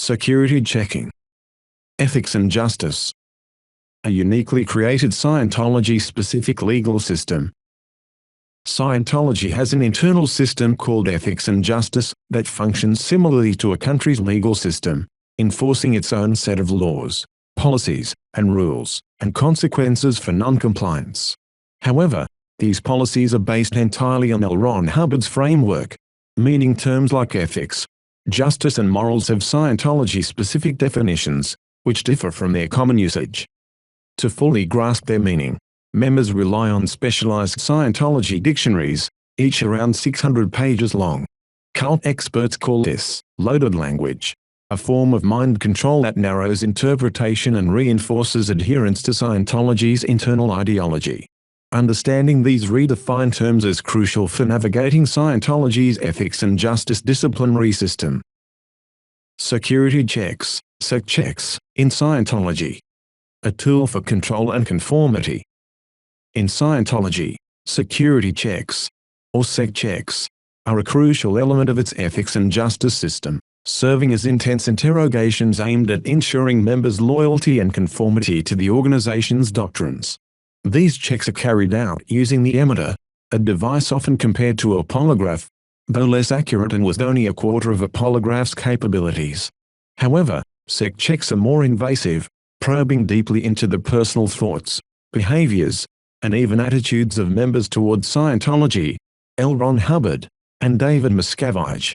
Security checking. Ethics and justice. A uniquely created Scientology-specific legal system. Scientology has an internal system called ethics and justice that functions similarly to a country's legal system, enforcing its own set of laws, policies, and rules, and consequences for non-compliance. However, these policies are based entirely on L. Ron Hubbard's framework, meaning terms like ethics, justice and morals have Scientology-specific definitions, which differ from their common usage. To fully grasp their meaning, members rely on specialized Scientology dictionaries, each around 600 pages long. Cult experts call this loaded language, a form of mind control that narrows interpretation and reinforces adherence to Scientology's internal ideology. Understanding these redefined terms is crucial for navigating Scientology's ethics and justice disciplinary system. Security checks, SEC checks, in Scientology. A tool for control and conformity. In Scientology, security checks, or SEC checks, are a crucial element of its ethics and justice system, serving as intense interrogations aimed at ensuring members' loyalty and conformity to the organization's doctrines. These checks are carried out using the emitter, a device often compared to a polygraph, though less accurate and with only a quarter of a polygraph's capabilities. However, SEC checks are more invasive, probing deeply into the personal thoughts, behaviors, and even attitudes of members towards Scientology, L. Ron Hubbard, and David Miscavige.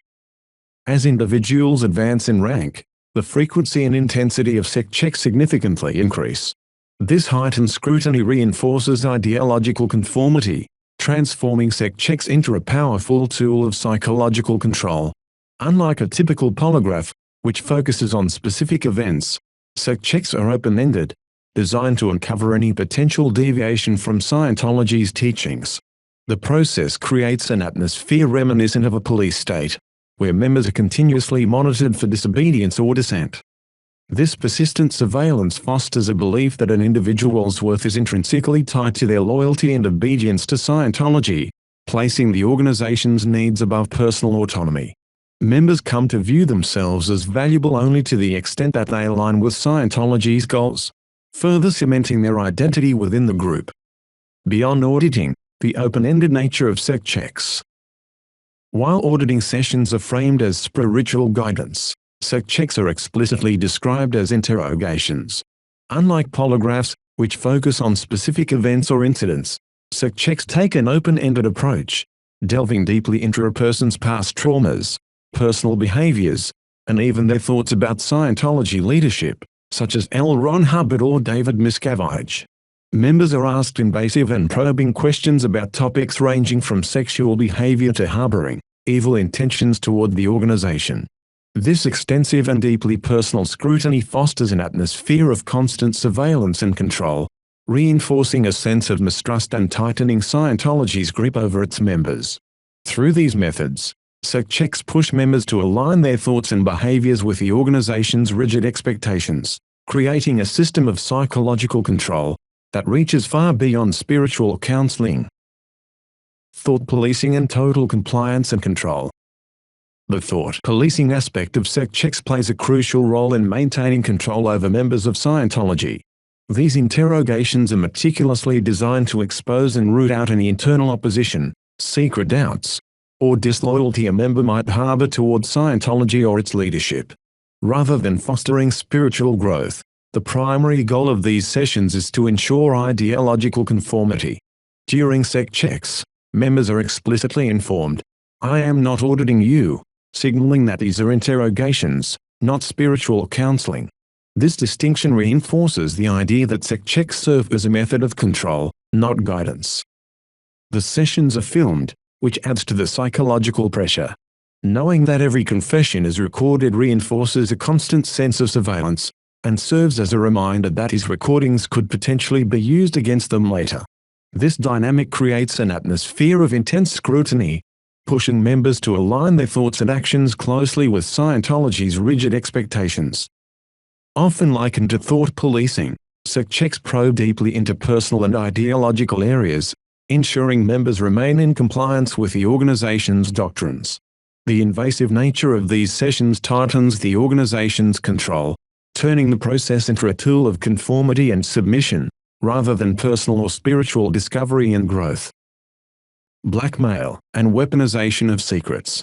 As individuals advance in rank, the frequency and intensity of SEC checks significantly increase. This heightened scrutiny reinforces ideological conformity, transforming SEC checks into a powerful tool of psychological control. Unlike a typical polygraph, which focuses on specific events, SEC checks are open-ended, designed to uncover any potential deviation from Scientology's teachings. The process creates an atmosphere reminiscent of a police state, where members are continuously monitored for disobedience or dissent. This persistent surveillance fosters a belief that an individual's worth is intrinsically tied to their loyalty and obedience to Scientology, placing the organization's needs above personal autonomy. Members come to view themselves as valuable only to the extent that they align with Scientology's goals, further cementing their identity within the group. Beyond auditing, the open-ended nature of SEC checks. While auditing sessions are framed as spiritual guidance, SEC checks are explicitly described as interrogations. Unlike polygraphs, which focus on specific events or incidents, SEC checks take an open-ended approach, delving deeply into a person's past traumas, personal behaviors, and even their thoughts about Scientology leadership, such as L. Ron Hubbard or David Miscavige. Members are asked invasive and probing questions about topics ranging from sexual behavior to harboring evil intentions toward the organization. This extensive and deeply personal scrutiny fosters an atmosphere of constant surveillance and control, reinforcing a sense of mistrust and tightening Scientology's grip over its members. Through these methods, SEC checks push members to align their thoughts and behaviors with the organization's rigid expectations, creating a system of psychological control that reaches far beyond spiritual counseling. Thought policing and total compliance and control. The thought policing aspect of SEC checks plays a crucial role in maintaining control over members of Scientology. These interrogations are meticulously designed to expose and root out any internal opposition, secret doubts, or disloyalty a member might harbor towards Scientology or its leadership. Rather than fostering spiritual growth, the primary goal of these sessions is to ensure ideological conformity. During SEC checks, members are explicitly informed, "I am not auditing you," signaling that these are interrogations, not spiritual counseling. This distinction reinforces the idea that SEC checks serve as a method of control, not guidance. The sessions are filmed, which adds to the psychological pressure. Knowing that every confession is recorded reinforces a constant sense of surveillance, and serves as a reminder that his recordings could potentially be used against them later. This dynamic creates an atmosphere of intense scrutiny, pushing members to align their thoughts and actions closely with Scientology's rigid expectations. Often likened to thought policing, SEC checks probe deeply into personal and ideological areas, ensuring members remain in compliance with the organization's doctrines. The invasive nature of these sessions tightens the organization's control, turning the process into a tool of conformity and submission, rather than personal or spiritual discovery and growth. Blackmail and weaponization of secrets.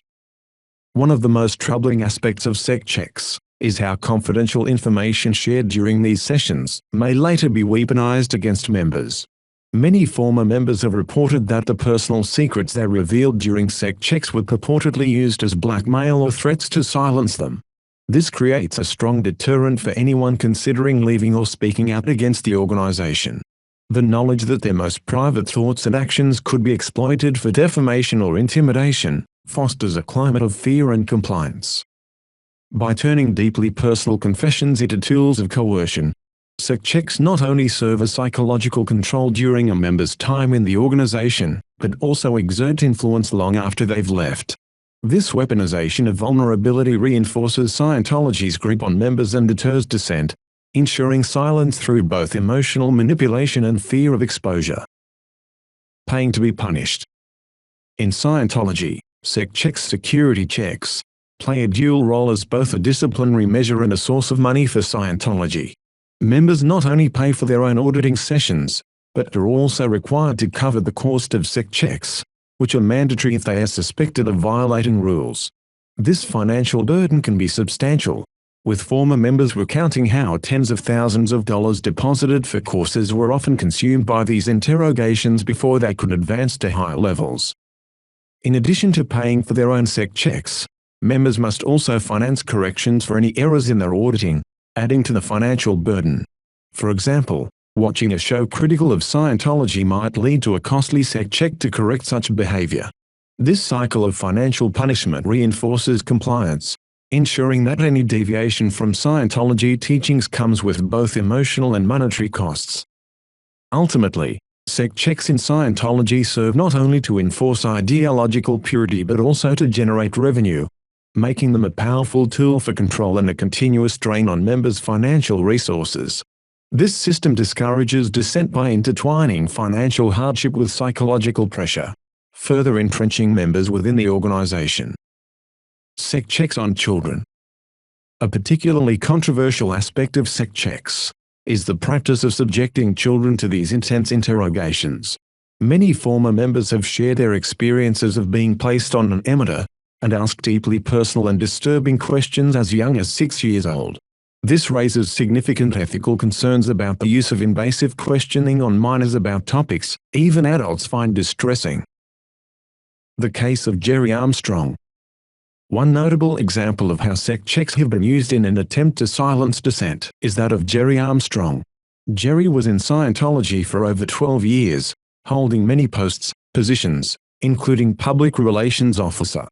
One of the most troubling aspects of sect checks is how confidential information shared during these sessions may later be weaponized against members. Many former members have reported that the personal secrets they revealed during sect checks were purportedly used as blackmail or threats to silence them. This creates a strong deterrent for anyone considering leaving or speaking out against the organization. The knowledge that their most private thoughts and actions could be exploited for defamation or intimidation fosters a climate of fear and compliance. By turning deeply personal confessions into tools of coercion, sect checks not only serve as psychological control during a member's time in the organization, but also exert influence long after they've left. This weaponization of vulnerability reinforces Scientology's grip on members and deters dissent, ensuring silence through both emotional manipulation and fear of exposure. Paying to be punished. In Scientology, sect checks, security checks, play a dual role as both a disciplinary measure and a source of money for Scientology. Members not only pay for their own auditing sessions, but are also required to cover the cost of sect checks, which are mandatory if they are suspected of violating rules. This financial burden can be substantial, with former members recounting how tens of thousands of dollars deposited for courses were often consumed by these interrogations before they could advance to higher levels. In addition to paying for their own sect checks, members must also finance corrections for any errors in their auditing, adding to the financial burden. For example, watching a show critical of Scientology might lead to a costly sect check to correct such behavior. This cycle of financial punishment reinforces compliance, ensuring that any deviation from Scientology teachings comes with both emotional and monetary costs. Ultimately, sect checks in Scientology serve not only to enforce ideological purity but also to generate revenue, making them a powerful tool for control and a continuous drain on members' financial resources. This system discourages dissent by intertwining financial hardship with psychological pressure, further entrenching members within the organization. Sect checks on children. A particularly controversial aspect of sect checks is the practice of subjecting children to these intense interrogations. Many former members have shared their experiences of being placed on an emitter and asked deeply personal and disturbing questions as young as 6 years old. This raises significant ethical concerns about the use of invasive questioning on minors about topics even adults find distressing. The case of Jerry Armstrong. One notable example of how sect checks have been used in an attempt to silence dissent is that of Jerry Armstrong. Jerry was in Scientology for over 12 years, holding many positions, including public relations officer.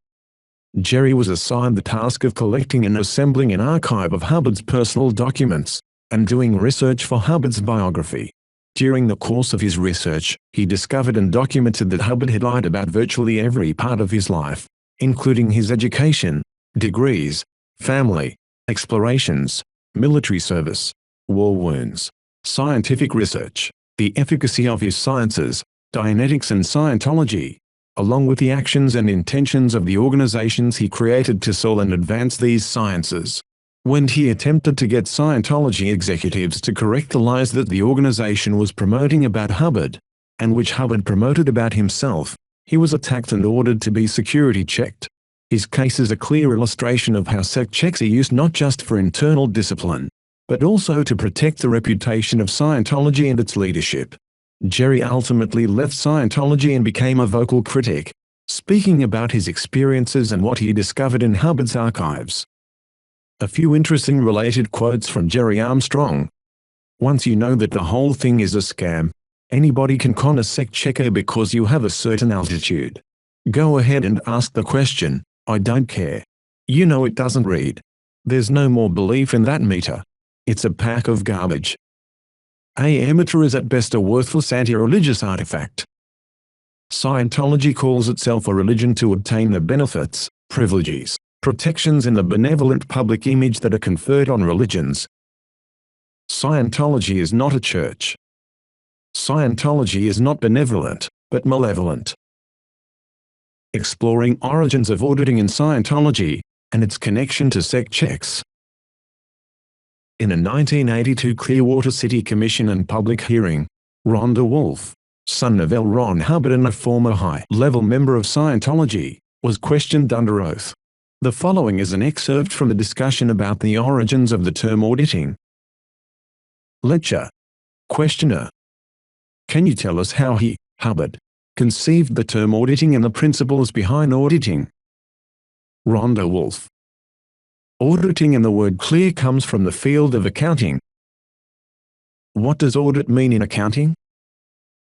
Jerry was assigned the task of collecting and assembling an archive of Hubbard's personal documents, and doing research for Hubbard's biography. During the course of his research, he discovered and documented that Hubbard had lied about virtually every part of his life, including his education, degrees, family, explorations, military service, war wounds, scientific research, the efficacy of his sciences, Dianetics and Scientology, along with the actions and intentions of the organizations he created to sell and advance these sciences. When he attempted to get Scientology executives to correct the lies that the organization was promoting about Hubbard, and which Hubbard promoted about himself, he was attacked and ordered to be security checked. His case is a clear illustration of how sect checks are used not just for internal discipline, but also to protect the reputation of Scientology and its leadership. Jerry ultimately left Scientology and became a vocal critic, speaking about his experiences and what he discovered in Hubbard's archives. A few interesting related quotes from Jerry Armstrong. Once you know that the whole thing is a scam, anybody can con a sect checker because you have a certain altitude. Go ahead and ask the question, I don't care. You know it doesn't read. There's no more belief in that meter. It's a pack of garbage. A emitter is at best a worthless anti-religious artifact. Scientology calls itself a religion to obtain the benefits, privileges, protections and the benevolent public image that are conferred on religions. Scientology is not a church. Scientology is not benevolent, but malevolent. exploring origins of auditing in Scientology, and its connection to sect checks. In a 1982 Clearwater City Commission and public hearing, Rhonda Wolf, son of L. Ron Hubbard and a former high-level member of Scientology, was questioned under oath. The following is an excerpt from the discussion about the origins of the term auditing. Lecture. Questioner. Can you tell us how he, Hubbard, conceived the term auditing and the principles behind auditing? Rhonda Wolf. Auditing and the word clear comes from the field of accounting. What does audit mean in accounting?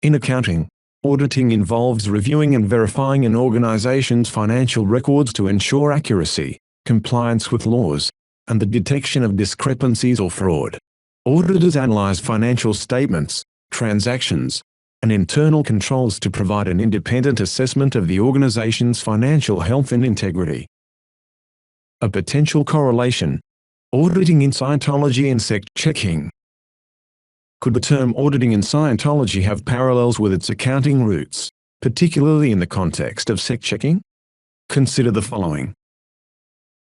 In accounting, auditing involves reviewing and verifying an organization's financial records to ensure accuracy, compliance with laws, and the detection of discrepancies or fraud. Auditors analyze financial statements, transactions, and internal controls to provide an independent assessment of the organization's financial health and integrity. A potential correlation: auditing in Scientology and sect checking. Could the term auditing in Scientology have parallels with its accounting roots, particularly in the context of sect checking? Consider the following.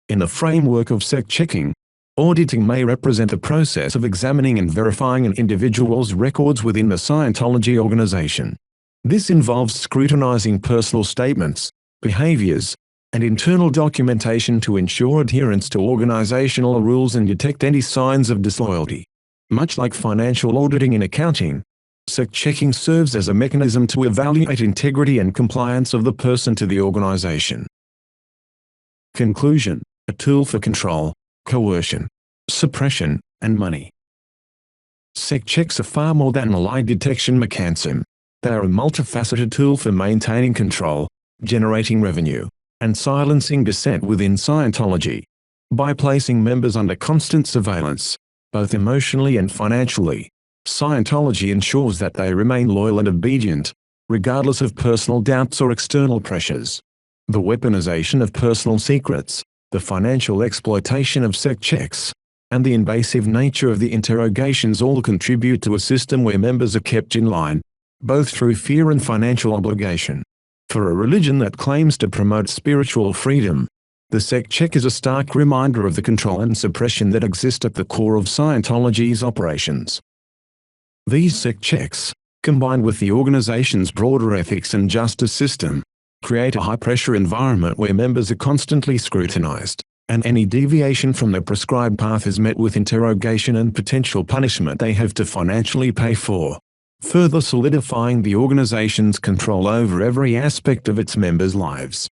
In the framework of sect checking, auditing may represent the process of examining and verifying an individual's records within the Scientology organization. This involves scrutinizing personal statements, behaviors, and internal documentation to ensure adherence to organizational rules and detect any signs of disloyalty. Much like financial auditing in accounting, sect checking serves as a mechanism to evaluate integrity and compliance of the person to the organization. Conclusion: a tool for control, coercion, suppression, and money. Sect checks are far more than a lie detection mechanism. They are a multifaceted tool for maintaining control, generating revenue, and silencing dissent within Scientology. By placing members under constant surveillance, both emotionally and financially, Scientology ensures that they remain loyal and obedient, regardless of personal doubts or external pressures. The weaponization of personal secrets, the financial exploitation of sect checks, and the invasive nature of the interrogations all contribute to a system where members are kept in line, both through fear and financial obligation. For a religion that claims to promote spiritual freedom, the sect check is a stark reminder of the control and suppression that exist at the core of Scientology's operations. These sect checks, combined with the organization's broader ethics and justice system, create a high-pressure environment where members are constantly scrutinized, and any deviation from the prescribed path is met with interrogation and potential punishment they have to financially pay for, further solidifying the organization's control over every aspect of its members' lives.